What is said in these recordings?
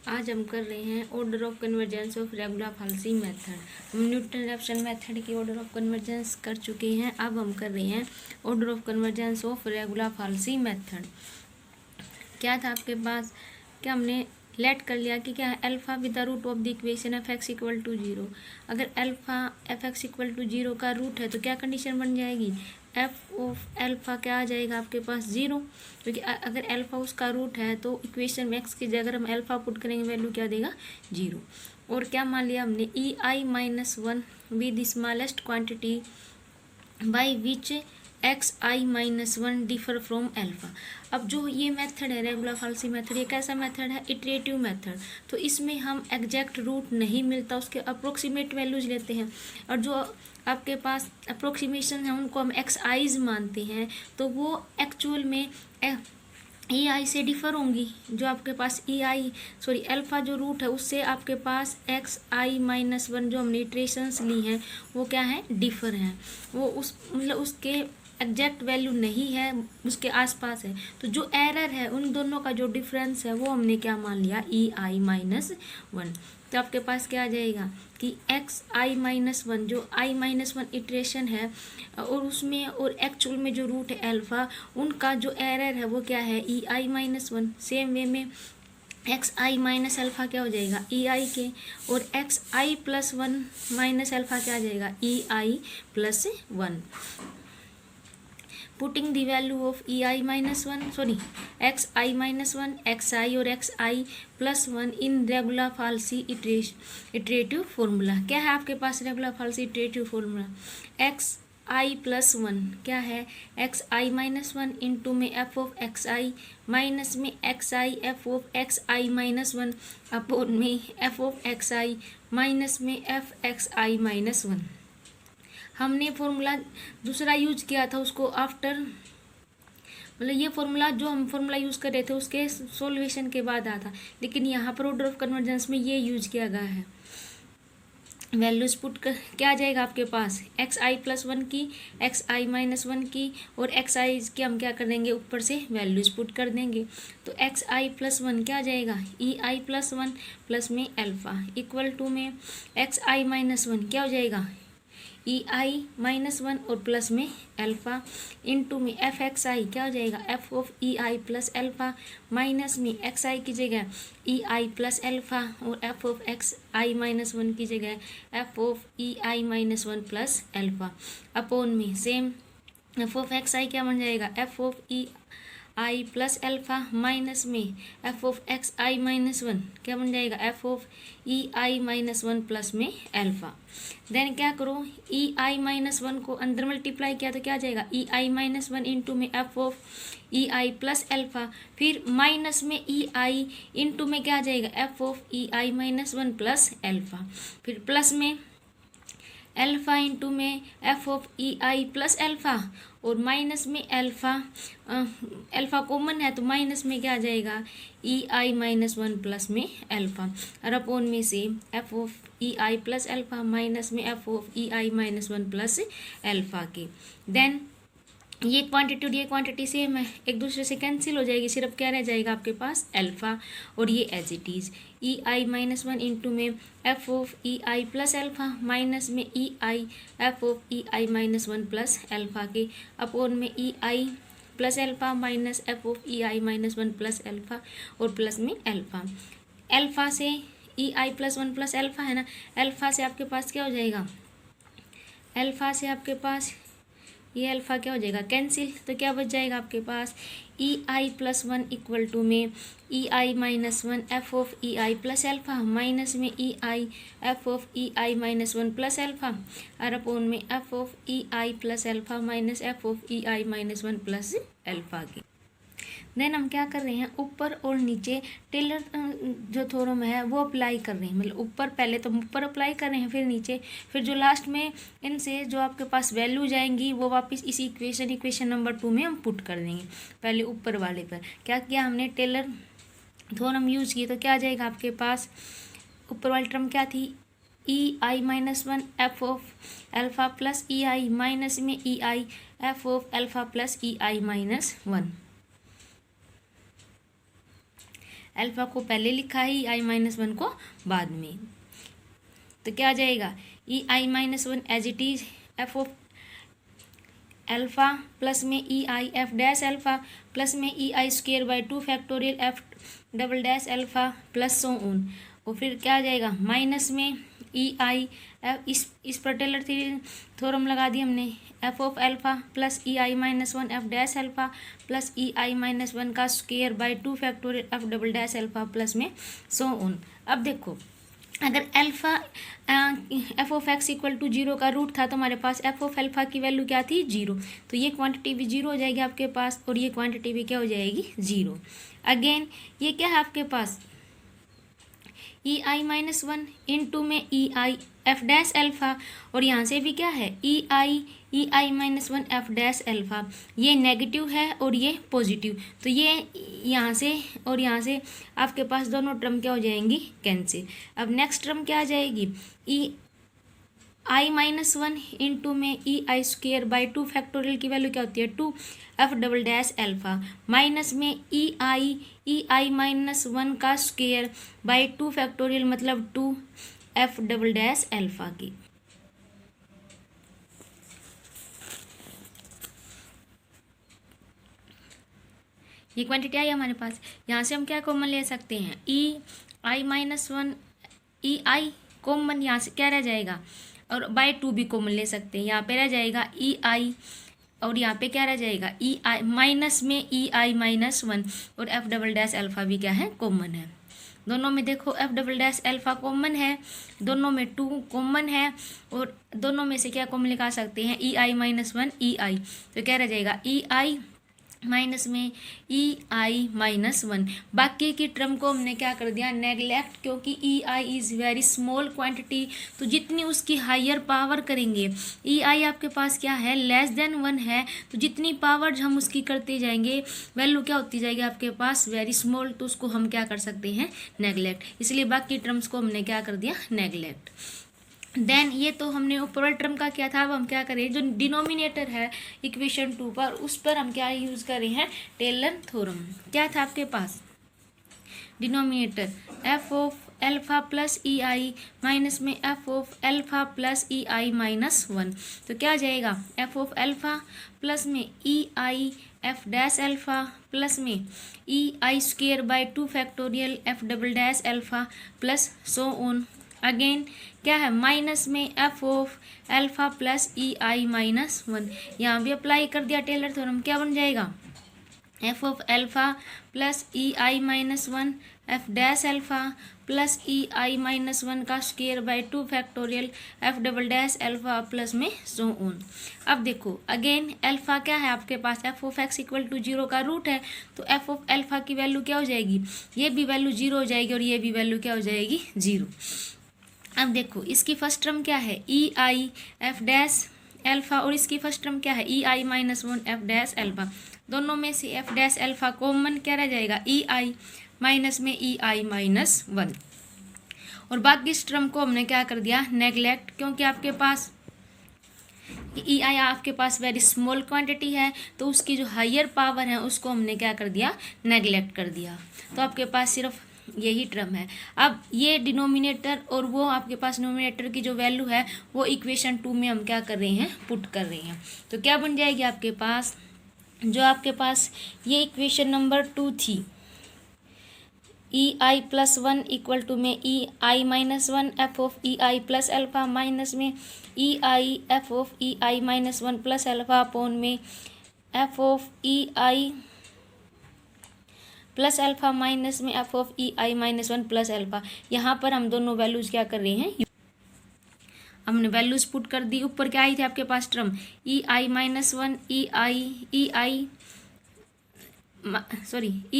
आज हम कर रहे हैं order of convergence of regula falsi method. हम न्यूटन-रैप्सन मेथड की ऑर्डर ऑफ कन्वर्जेंस कर चुके हैं। अब हम कर रहे हैं order of convergence of regula falsi method. क्या था आपके पास, क्या हमने लेट कर लिया कि क्या है alpha with the root of the equation f x equal to zero. अगर alpha f x equal to zero का रूट है तो क्या कंडीशन बन जाएगी, एफ ऑफ अल्फा क्या आ जाएगा आपके पास जीरो, क्योंकि अगर अल्फा उसका रूट है तो इक्वेशन में एक्स की जगह हम अल्फा पुट करेंगे वैल्यू क्या देगा जीरो। और क्या मान लिया हमने e i minus one with smallest quantity by which x i minus one differ from alpha. अब जो ये मेथड है रेगुलर फाल्सी मेथड, ये कैसा मेथड है, इटरेटिव मेथड। तो इसमें हम एग्जैक्ट रूट नहीं मिलता, उसके अप्रोक्सीमेट वैल्यूज लेते हैं, और जो आपके पास अप्रोक्सीमेशन है उनको हम एक्स आईज मानते हैं, तो वो एक्चुअल में ई आई से डिफ़र होंगी। जो आपके पास अल्फ़ा जो रूट है उससे आपके पास एक्स आई माइनस वन जो हमने इटरेशंस ली हैं वो क्या है, डिफ़र हैं। वो उस मतलब उसके एग्जैक्ट वैल्यू नहीं है, उसके आसपास है। तो जो एरर है उन दोनों का जो डिफरेंस है वो हमने क्या मान लिया, ई आई माइनस वन। तो आपके पास क्या आ जाएगा कि एक्स आई माइनस वन, जो आई माइनस वन इटरेशन है और उसमें और एक्चुअल में जो रूट है अल्फ़ा, उनका जो एरर है वो क्या है, e i minus one. Same way में एक्स आई माइनस अल्फ़ा क्या हो जाएगा, ई आई के, और x i plus one minus alpha क्या आ जाएगा, e i plus one. Putting the value of e i minus one x i minus one, x i और x i plus one in regula falsi iterative formula. क्या है आपके पास regula falsi iterative formula, x i plus one क्या है, x i minus one into में f of x i minus में x i f of x i minus one upon में f of x i minus में f x i minus one. हमने formula दूसरा use किया था उसको after, मतलब ये फॉर्मूला जो हम फॉर्मूला यूज़ कर रहे थे उसके सॉल्यूशन के बाद आता, लेकिन यहाँ पर ऑर्डर ऑफ कन्वर्जेंस में ये यूज किया गया है। वैल्यूज पुट कर क्या आ जाएगा आपके पास, एक्स आई प्लस वन की, एक्स आई माइनस वन की, और एक्स आई की हम क्या कर देंगे, ऊपर से वैल्यूज पुट कर देंगे। तो एक्स आई प्लस वन क्या आ जाएगा, e i plus one plus में अल्फ़ा इक्वल टू में एक्स आई माइनस वन क्या हो जाएगा, ई आई माइनस वन और प्लस में अल्फ़ा इंटू में एफ एक्स आई क्या हो जाएगा, f of e i plus alpha minus में एक्स आई की जगह ई आई प्लस अल्फ़ा और F of x i minus one की जगह F of e i minus one plus alpha upon में same f of x i क्या बन जाएगा, f of e i plus alpha minus में f of x i minus one क्या बन जाएगा, f of e i minus one plus में alpha. Then क्या करो, ई आई माइनस वन को अंदर मल्टीप्लाई किया तो क्या आ जाएगा, e i minus one into में f of e i plus alpha, फिर माइनस में ई आई इंटू में क्या आ जाएगा, f of e i minus one plus alpha, फिर प्लस में अल्फ़ा इंटू में f of e i plus alpha, और माइनस में अल्फ़ा कॉमन है तो माइनस में क्या आ जाएगा, e i minus one plus में अल्फ़ा, और अपॉन में से F of e i plus alpha minus में f of e i minus one plus alpha के। देन ये क्वांटिटी और ये क्वांटिटी सेम है, एक दूसरे से कैंसिल हो जाएगी, सिर्फ क्या रह जाएगा आपके पास अल्फ़ा, और ये as it is e i minus one into में f of e i plus alpha minus में e i f of e i minus one plus alpha के अपॉन में e i plus alpha minus f of e i minus one plus alpha और plus में alpha. Alpha से e i plus one plus alpha है ना, alpha से आपके पास क्या हो जाएगा, अल्फ़ा से आपके पास ये अल्फ़ा क्या हो जाएगा कैंसिल, तो क्या बच जाएगा आपके पास, e i plus one equal to में e i minus one f of e i plus alpha minus में e i f of e i minus one plus alpha और अपॉन में f of e i plus alpha minus f of e i minus one plus alpha की। Then हम क्या कर रहे हैं, ऊपर और नीचे टेलर जो थ्योरम है वो अप्लाई कर रहे हैं, मतलब ऊपर पहले तो ऊपर अप्लाई कर रहे हैं फिर नीचे, फिर जो लास्ट में इनसे जो आपके पास वैल्यू जाएंगी वो वापस इसी इक्वेशन नंबर 2 में हम पुट कर देंगे। पहले ऊपर वाले पर क्या किया हमने, टेलर थ्योरम यूज़ किए, तो क्या आ जाएगा आपके पास, ऊपर वाली टर्म क्या थी, e i minus one f of alpha plus e i minus में e i f of alpha plus e i minus one. Alpha को पहले लिखा है, ई आई माइनस वन को बाद में। तो क्या आ जाएगा, e i minus one as it is f of alpha plus में e i f dash alpha plus में e i square by 2 factorial f double dash alpha plus so on. और फिर क्या आ जाएगा, माइनस में ई आई इस पर टेलर थ्योरम लगा दी हमने, f of alpha plus e i minus one f dash alpha plus e i minus one का square by 2 factorial f double dash alpha plus में सो ऑन। अब देखो, अगर alpha f of x equal to 0 का root था तो हमारे पास एफ ऑफ अल्फ़ा की वैल्यू क्या थी, 0। तो ये क्वांटिटी भी 0 हो जाएगी आपके पास, और ये क्वांटिटी भी क्या हो जाएगी, 0। अगेन ये क्या है आपके पास, e i minus one into में e i f dash alpha, और यहाँ से भी क्या है, e i minus one f dash alpha. ये नेगेटिव है और ये पॉजिटिव, तो ये यहाँ से और यहाँ से आपके पास दोनों टर्म क्या हो जाएंगी, कैंसिल। अब नेक्स्ट टर्म क्या आ जाएगी, ई आई माइनस वन इंटू में e i square by 2 factorial की वैल्यू क्या होती है, 2 F double dash alpha minus में ई आई माइनस वन का स्क्वेयर बाई 2 फैक्टोरियल मतलब 2 एफ डबल डैश अल्फ़ा की। ये क्वांटिटी आई हमारे पास, यहाँ से हम क्या कॉमन ले सकते हैं, ई i minus one, e I common यहाँ से क्या रह जाएगा, और बाय 2 भी कॉमन ले सकते हैं, यहाँ पे रह जाएगा ई आई, और यहाँ पे क्या रह जाएगा, ई आई माइनस में ई आई माइनस वन, और एफ डबल डैश अल्फ़ा भी क्या है, कॉमन है। दोनों में देखो F double dash alpha common है, दोनों में 2 कॉमन है, और दोनों में से क्या कॉमन निकाल सकते हैं, ई आई माइनस वन ई आई, तो क्या रह जाएगा, ई आई माइनस में ई आई माइनस वन। बाकी की टर्म को हमने क्या कर दिया, नेगलेक्ट, क्योंकि ई I is very small quantity, तो जितनी उसकी हायर पावर करेंगे, ई आई आपके पास क्या है, लेस देन 1 है, तो जितनी पावर हम उसकी करते जाएंगे वैल्यू क्या होती जाएगी आपके पास, वेरी स्मॉल, तो उसको हम क्या कर सकते हैं, नेगलेक्ट। इसलिए बाकी टर्म्स को हमने क्या कर दिया, नेगलेक्ट। देन ये तो हमने ऊपर टर्म का किया था, अब हम क्या करें, जो डिनोमिनेटर है इक्वेशन 2 पर, उस पर हम क्या यूज़ करें हैं, टेलर थ्योरम। क्या था आपके पास, denominator f of alpha plus e i minus में f of alpha plus e i minus one, तो क्या आ जाएगा, एफ ऑफ अल्फ़ा प्लस में e i f dash alpha plus में e i square by 2 factorial f double dash alpha plus so on. Again क्या है, minus में f of alpha plus e i minus one, यहाँ भी apply कर दिया Taylor theorem, क्या बन जाएगा, f of alpha plus e i minus one f dash alpha plus e i minus one का square by 2 factorial f double dash alpha plus में so on. अब देखो अगेन अल्फ़ा क्या है आपके पास, f of x equal to 0 का root है, तो एफ ऑफ अल्फ़ा की वैल्यू क्या हो जाएगी, ये भी वैल्यू 0 हो जाएगी और ये भी वैल्यू क्या हो जाएगी, 0। अब देखो इसकी फर्स्ट टर्म क्या है, e i f dash alpha, और इसकी फर्स्ट टर्म क्या है, e i minus one f dash alpha. दोनों में से एफ डैश अल्फ़ा कॉमन क्या रह जाएगा, ई आई माइनस में ई आई माइनस वन, और बाकी इस टर्म को हमने क्या कर दिया, नेगलेक्ट, क्योंकि आपके पास ई आई आपके पास वेरी स्मॉल क्वांटिटी है, तो उसकी जो हायर पावर है उसको हमने क्या कर दिया, नेगलेक्ट कर दिया। तो आपके पास सिर्फ यही टर्म है। अब ये डिनोमिनेटर और वो आपके पास नोमिनेटर की जो वैल्यू है वो इक्वेशन 2 में हम क्या कर रहे हैं, पुट कर रहे हैं, तो क्या बन जाएगी आपके पास, जो आपके पास ये इक्वेशन नंबर 2 थी, e i plus one equal to में e i minus one f of e i plus alpha minus में e i f of e i minus one plus alpha upon में f of e i plus alpha minus में f of e i minus one plus alpha. यहाँ पर हम दोनों values क्या कर रहे हैं, हमने वैल्यूज़ पुट कर दी। ऊपर क्या आई थी आपके पास term, E i minus one e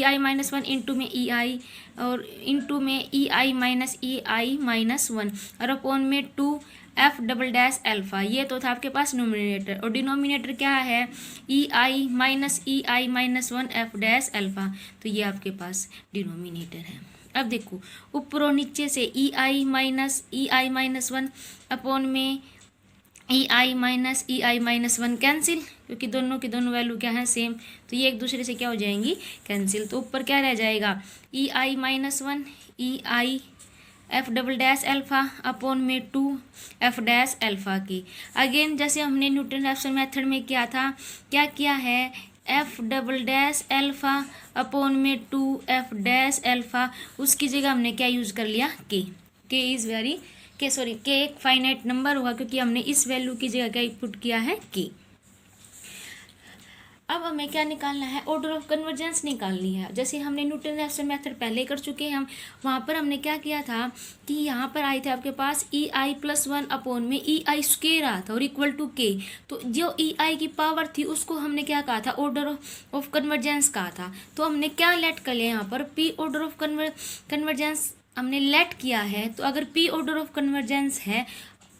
i minus one into में ई आई, और इंटू में ई आई माइनस वन, और अपॉन में 2 एफ डबल डैश अल्फ़ा। ये तो था आपके पास नोमिनेटर, और डिनोमिनेटर क्या है, e i minus one f dash alpha, तो ये आपके पास डिनोमिनेटर है। अब देखो ऊपर और नीचे से e i minus one upon में e i minus one cancel, क्योंकि दोनों की दोनों वैल्यू क्या है सेम, तो ये एक दूसरे से क्या हो जाएंगी कैंसिल। तो ऊपर क्या रह जाएगा e i minus one e i f double dash alpha upon में 2 एफ डैश एल्फा की। अगेन जैसे हमने न्यूटन रैप्सन मेथड में किया था, क्या किया है F double dash alpha upon में 2 एफ डैश एल्फा, उसकी जगह हमने क्या यूज़ कर लिया के इज़ वेरी के एक फाइनाइट नंबर होगा, क्योंकि हमने इस वैल्यू की जगह क्या पुट किया है के। अब हमें क्या निकालना है, ऑर्डर ऑफ कन्वर्जेंस निकालनी है। जैसे हमने न्यूटन रैप्सन मेथड पहले कर चुके हैं हम, वहाँ पर हमने क्या किया था कि यहाँ पर आए थे आपके पास e i plus one upon में ई आई स्क्वेयर आया था और इक्वल टू के। तो जो ई आई की पावर थी उसको हमने क्या कहा था, ऑर्डर ऑफ कन्वर्जेंस कहा था। तो हमने क्या लेट कर लिया यहाँ पर पी ऑर्डर ऑफ कन्वर्जेंस हमने लेट किया है। तो अगर पी ऑर्डर ऑफ कन्वर्जेंस है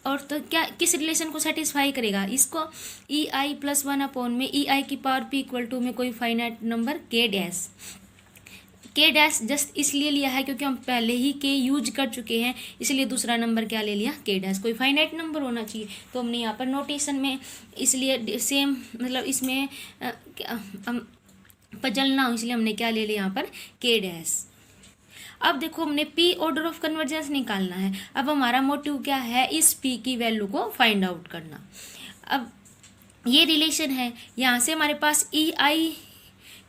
और तो क्या किस रिलेशन को सेटिस्फाई करेगा, इसको ई आई प्लस वन अपॉन में ई आई की पावर पी इक्वल टू में कोई फाइनाइट नंबर के डैश जस्ट इसलिए लिया है क्योंकि हम पहले ही के यूज कर चुके हैं, इसलिए दूसरा नंबर क्या ले लिया के डैश। कोई फाइनाइट नंबर होना चाहिए, तो हमने यहाँ पर नोटेशन में इसलिए सेम मतलब इसमें हम पजल ना हो इसलिए हमने क्या ले लिया यहाँ पर के डैश। अब देखो हमने पी ऑर्डर ऑफ कन्वर्जेंस निकालना है। अब हमारा मोटिव क्या है, इस पी की वैल्यू को फाइंड आउट करना। अब ये रिलेशन है, यहाँ से हमारे पास ई आई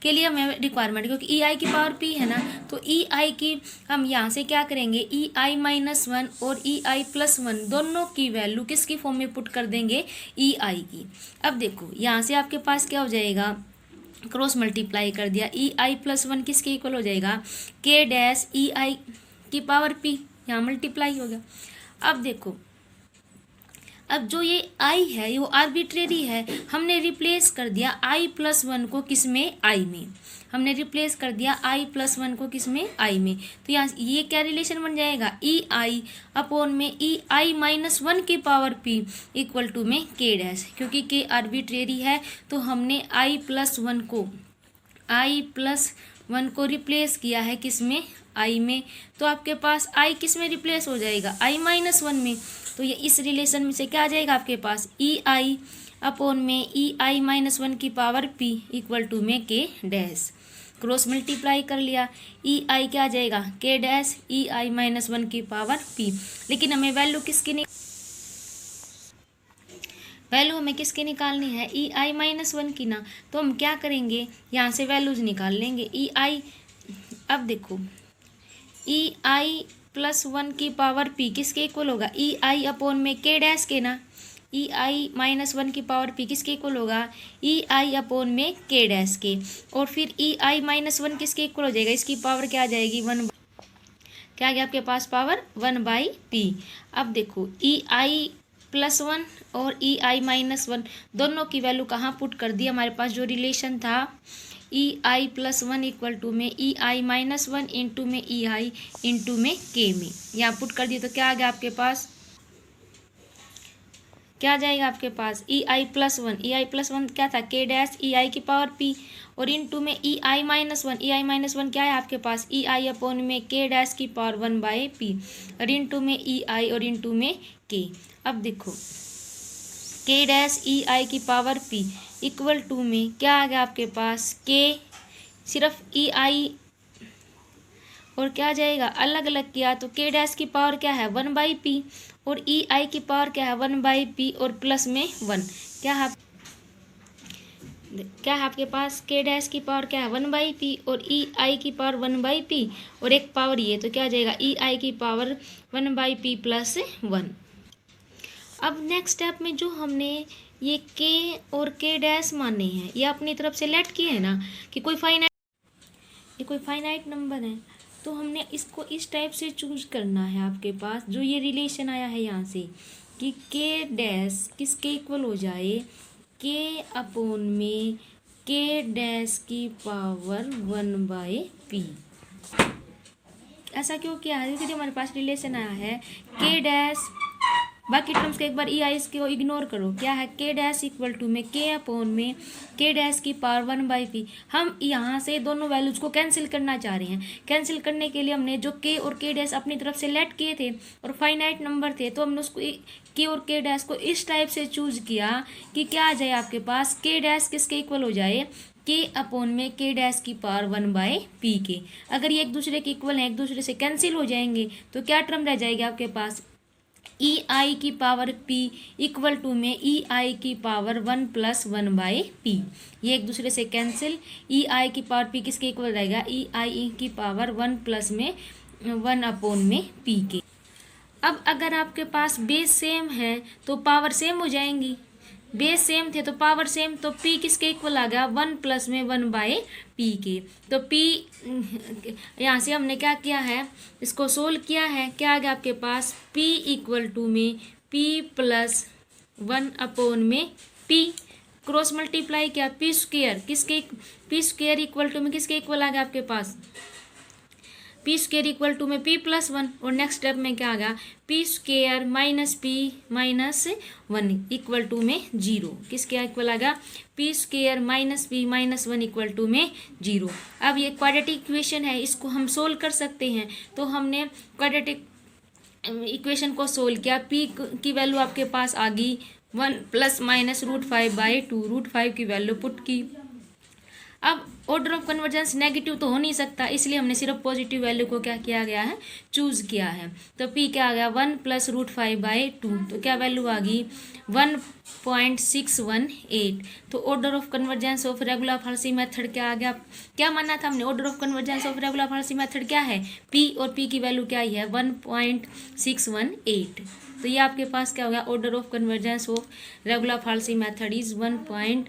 के लिए हमें रिक्वायरमेंट, क्योंकि ई आई की पावर पी है ना, तो ई आई की हम यहाँ से क्या करेंगे ई आई माइनस वन और ई आई प्लस वन दोनों की वैल्यू किसकी फॉर्म में पुट कर देंगे ई आई की। अब देखो यहाँ से आपके पास क्या हो जाएगा, क्रॉस मल्टीप्लाई कर दिया, ई आई प्लस वन किसके इक्वल हो जाएगा के डैश ई आई की पावर पी, यहाँ मल्टीप्लाई हो गया। अब देखो अब जो ये आई है वो आर्बिट्रेरी है, हमने रिप्लेस कर दिया आई प्लस वन को किस में आई में, हमने रिप्लेस कर दिया आई प्लस वन को किस में आई में। तो यहाँ ये क्या रिलेशन बन जाएगा ई आई अपॉन में ई आई माइनस वन की पावर पी इक्वल टू में के डैश, क्योंकि के आर्बिट्रेरी है तो हमने आई प्लस वन को रिप्लेस किया है किस में आई में। तो आपके पास आई किस में रिप्लेस हो जाएगा आई माइनस वन में। तो ये इस रिलेशन में से क्या आ जाएगा आपके पास ई आई अपॉन में ई आई माइनस वन की पावर पी इक्वल टू में के डैश, क्रॉस मल्टीप्लाई कर लिया, ई आई क्या आ जाएगा के dash E i minus one की पावर पी। लेकिन हमें वैल्यू हमें किसकी निकालनी है ई आई माइनस वन की ना, तो हम क्या करेंगे यहाँ से वैल्यूज निकाल लेंगे ई आई। अब देखो ई आई प्लस वन की पावर पी किसके इक्वल होगा ई आई अपॉन में के डैश के ना, ई आई माइनस वन की पावर पी किसके इक्वल होगा ई आई अपॉन में के डैश के, और फिर ई आई माइनस वन किसके इक्वल हो जाएगा, इसकी पावर क्या आ जाएगी वन, क्या आ गया आपके पास पावर वन बाई पी। अब देखो ई आई प्लस वन और ई आई माइनस वन दोनों की वैल्यू कहाँ पुट कर दी, हमारे पास जो रिलेशन था ई i plus one equal to में e i minus one into में ई आई इंटू में के में, यहाँ पुट कर दिए तो क्या आ गया आपके पास, क्या आ जाएगा आपके पास ई आई प्लस वन क्या था के डैश ई आई की पावर पी, और इंटू में ई आई माइनस वन क्या है आपके पास ई आई अपॉन में के डैश की पावर वन बाई पी, और इंटू में ई आई और इंटू में के। अब देखो के डैश ई आई की पावर पी इक्वल टू में क्या आ गया आपके पास के, सिर्फ ई आई और क्या आ जाएगा अलग अलग किया तो के डैश की पावर क्या है वन बाई पी, और ई आई की पावर क्या है वन बाई पी और प्लस में वन, क्या है आपके पास के डैश की पावर क्या है वन बाई पी और ई आई की पावर वन बाई पी और एक पावर ये, तो क्या आ जाएगा ई आई की power one by P plus one. अब नेक्स्ट स्टेप में जो हमने ये के और के डैश माने हैं ये अपनी तरफ से लेट किए हैं ना कि कोई फाइनाइट नंबर है, तो हमने इसको इस टाइप से चूज करना है। आपके पास जो ये रिलेशन आया है यहाँ से कि के डैश किसके इक्वल हो जाए के अपॉन में के डैश की पावर वन बाई पी। ऐसा क्यों किया है, क्योंकि हमारे पास रिलेशन आया है के डैश बाकी टर्म्स के एक बार ई आई को इग्नोर करो। क्या है, के डैश इक्वल टू में के अपॉन में के डैश की पावर 1/p। हम यहाँ से दोनों वैल्यूज को कैंसिल करना चाह रहे हैं। कैंसिल करने के लिए हमने जो के और के डैश अपनी तरफ से लेट किए थे और फाइनाइट नंबर थे, तो हमने उसको के और के डैश को इस टाइप से चूज किया कि क्या आ जाए आपके पास, के डैश किसके इक्वल हो जाए, के अपॉन में के डैश की पावर 1/p के। अगर ये एक दूसरे के इक्वल हैं, एक दूसरे से कैंसिल हो जाएंगे, तो क्या टर्म रह जाएगी आपके पास, ई आई की पावर p इक्वल टू में ई आई की पावर 1 + 1/p। ये एक दूसरे से कैंसिल, ई आई की पावर p किसके इक्वल रहेगा, ई आई की पावर 1 प्लस में 1 अपॉन में p के। अब अगर आपके पास बेस सेम है तो पावर सेम हो जाएंगी, बेस सेम थे तो पावर सेम, तो p किसके इक्वल आ गया, 1 प्लस में 1/p के। तो p यहाँ से हमने क्या किया है, इसको सोल्व किया है, क्या आ गया आपके पास, p इक्वल टू में p + 1 अपॉन में p, क्रॉस मल्टीप्लाई किया, p स्क्वेयर किसके, p स्क्वेयर इक्वल टू में किसके इक्वल आ गया आपके पास, p स्क्वेयर इक्वल टू में p + 1। और नेक्स्ट स्टेप में क्या आ गया, p square minus p minus 1 equal to में 0, किसके इक्वल आ गया, p square minus p minus 1 equal to में 0। अब ये क्वाड्रेटिक इक्वेशन है, इसको हम सोल्व कर सकते हैं। तो हमने क्वाड्रेटिक इक्वेशन को सोल्व किया, p की वैल्यू आपके पास आ गई 1 ± √5/2, √5 की वैल्यू पुट की। अब ऑर्डर ऑफ कन्वर्जेंस नेगेटिव तो हो नहीं सकता, इसलिए हमने सिर्फ पॉजिटिव वैल्यू को क्या किया गया है, चूज किया है। तो p क्या आ गया, 1 + √5/2, तो क्या वैल्यू आ गई 1.618। तो order of convergence of regula falsi method क्या आ गया, क्या माना था हमने, order of convergence of regula falsi method क्या है, p, और p की वैल्यू क्या आई है, 1.618। तो ये आपके पास क्या हो गया, order of convergence of regula falsi method is 1.